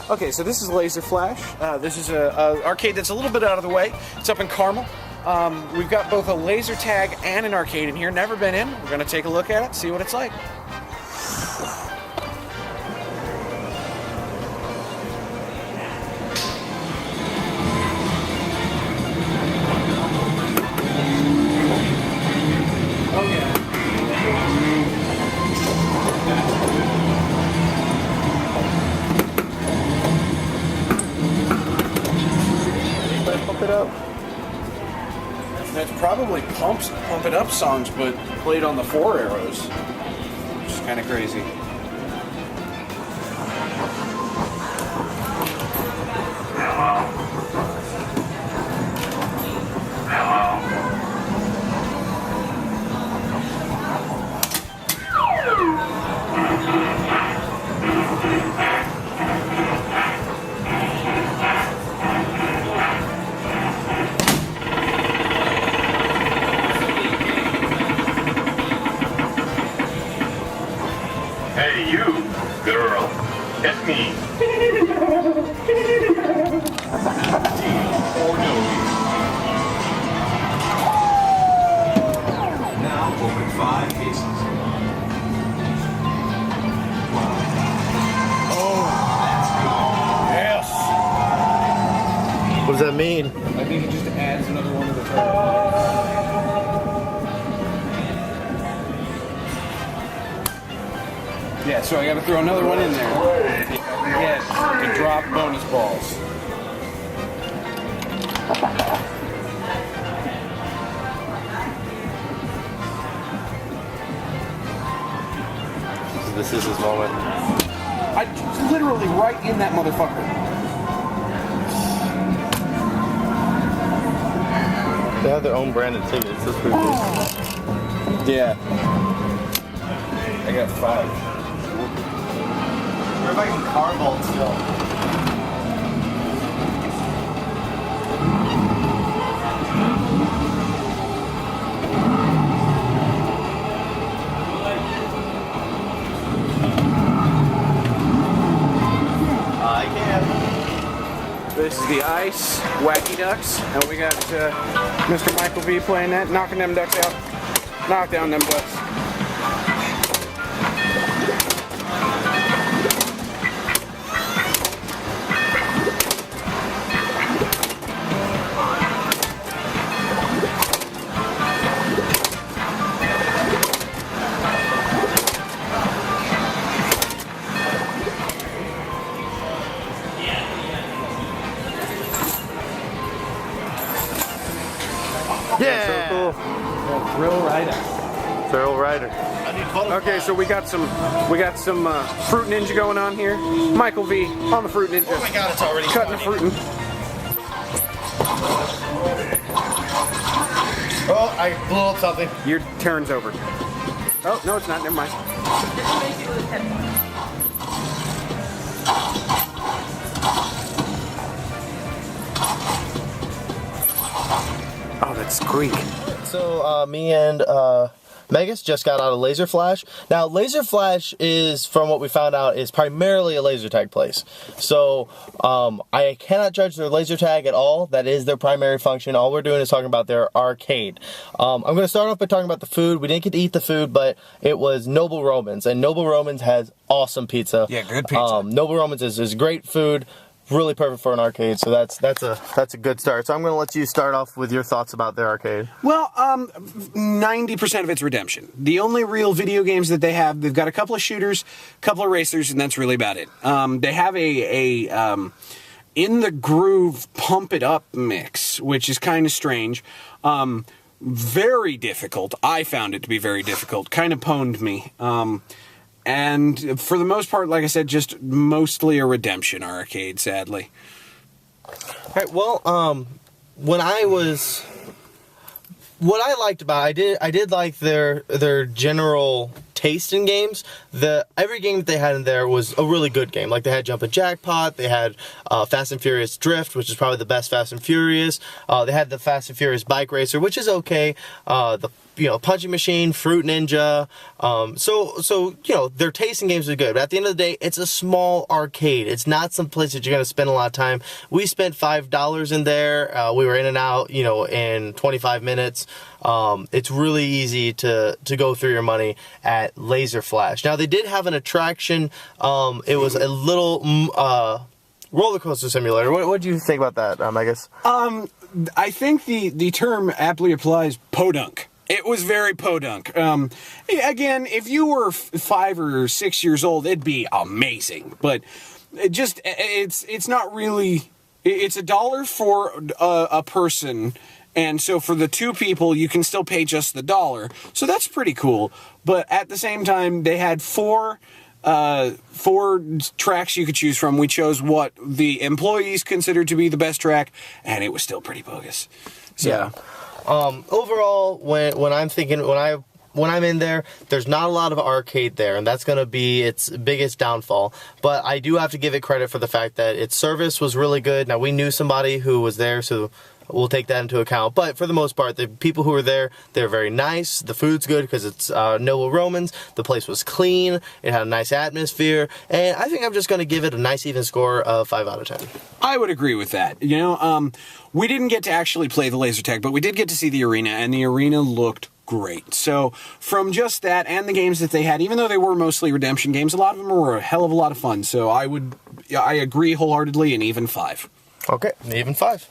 Okay, so this is Laser Flash. This is a arcade that's a little bit out of the way. It's up in Carmel. We've got both a laser tag and an arcade in here. Never been in. We're going to take a look at it, see what it's like. Pump it up. That's probably Pump It Up songs, but played on the 4 arrows, which is kind of crazy. Hey, you, girl, it's me. Now open 5 cases. Yes! What does that mean? I think it just adds another one to the total. Yeah, so I gotta throw another one in there. Yeah, to drop bonus balls. This is his moment. I literally right in that motherfucker. They have their own branded tickets. That's pretty cool. Yeah. I got 5. We're making car vault still. I can. This is the Ice Wacky Ducks, and we got Mr. Michael V playing that, knocking them ducks out. Knock down them ducks. Yeah, so cool. Thrill Rider. Thrill Rider. Okay, so we got some Fruit Ninja going on here. Michael V on the Fruit Ninja. Oh my god, it's already Cutting the fruitin'. Oh, I blew up something. Your turn's over. Oh, no, it's not. Never mind. Oh, that squeak. So me and Megas just got out of Laser Flash. Now, Laser Flash is, from what we found out, is primarily a laser tag place. So I cannot judge their laser tag at all. That is their primary function. All we're doing is talking about their arcade. I'm going to start off by talking about the food. We didn't get to eat the food, but it was Noble Romans, and Noble Romans has awesome pizza. Yeah, good pizza. Noble Romans is great food. Really perfect for an arcade, so that's a good start. So I'm going to let you start off with your thoughts about their arcade. Well, 90% of it's redemption. The only real video games that they've got a couple of shooters, a couple of racers, and that's really about it. They have a in the groove Pump It Up mix, which is kind of strange. Very difficult. I found it to be very difficult. Kind of pwned me. And for the most part, like I said, just mostly a redemption arcade, sadly. All right, well, what I liked about it, I did like their general taste in games. Every game that they had in there was a really good game. Like, they had Jumpin' Jackpot, they had Fast and Furious Drift, which is probably the best Fast and Furious. They had the Fast and Furious Bike Racer, which is okay. punching machine, Fruit Ninja. So their tasting games are good. But at the end of the day, it's a small arcade. It's not some place that you're going to spend a lot of time. We spent $5 in there. We were in and out, in 25 minutes. It's really easy to go through your money at Laser Flash. Now, they did have an attraction. It was a little roller coaster simulator. What do you think about that, I guess? I think the term aptly applies podunk. It was very podunk. Again, if you were 5 or 6 years old, it'd be amazing. But it's not really. It's $1 for a person, and so for the 2 people, you can still pay just the $1. So that's pretty cool. But at the same time, they had 4 tracks you could choose from. We chose what the employees considered to be the best track, and it was still pretty bogus. So. Yeah. Overall, when I'm in there, there's not a lot of arcade there, and that's going to be its biggest downfall. But I do have to give it credit for the fact that its service was really good. Now, we knew somebody who was there, so we'll take that into account. But for the most part, the people who were there, they're very nice. The food's good because it's Noble Romans. The place was clean. It had a nice atmosphere. And I think I'm just going to give it a nice even score of 5 out of 10. I would agree with that. We didn't get to actually play the laser tag, but we did get to see the arena, and the arena looked great. So from just that and the games that they had, even though they were mostly redemption games, a lot of them were a hell of a lot of fun. So I agree wholeheartedly, an even 5. Okay, even 5.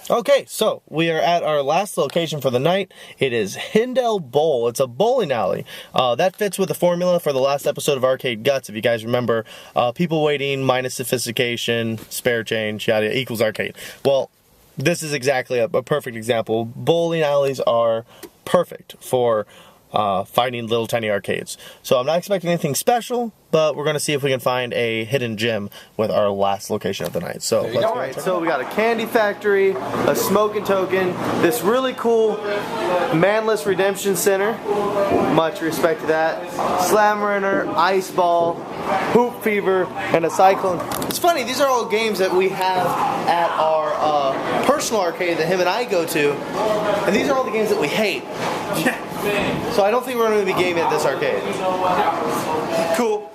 Okay, so we are at our last location for the night. It is Hindell Bowl. It's a bowling alley. That fits with the formula for the last episode of Arcade Guts. If you guys remember, people waiting minus sophistication, spare change, yada, equals arcade. Well, this is exactly a perfect example. Bowling alleys are perfect for finding little tiny arcades. So I'm not expecting anything special, but we're going to see if we can find a hidden gem with our last location of the night. So let's go. Alright, so we got a candy factory, a smoking token, this really cool manless redemption center. Much respect to that. Slam Runner, Ice Ball, Hoop Fever, and a Cyclone. It's funny, these are all games that we have at our personal arcade that him and I go to, and these are all the games that we hate. So I don't think we're going to be gaming at this arcade. Cool.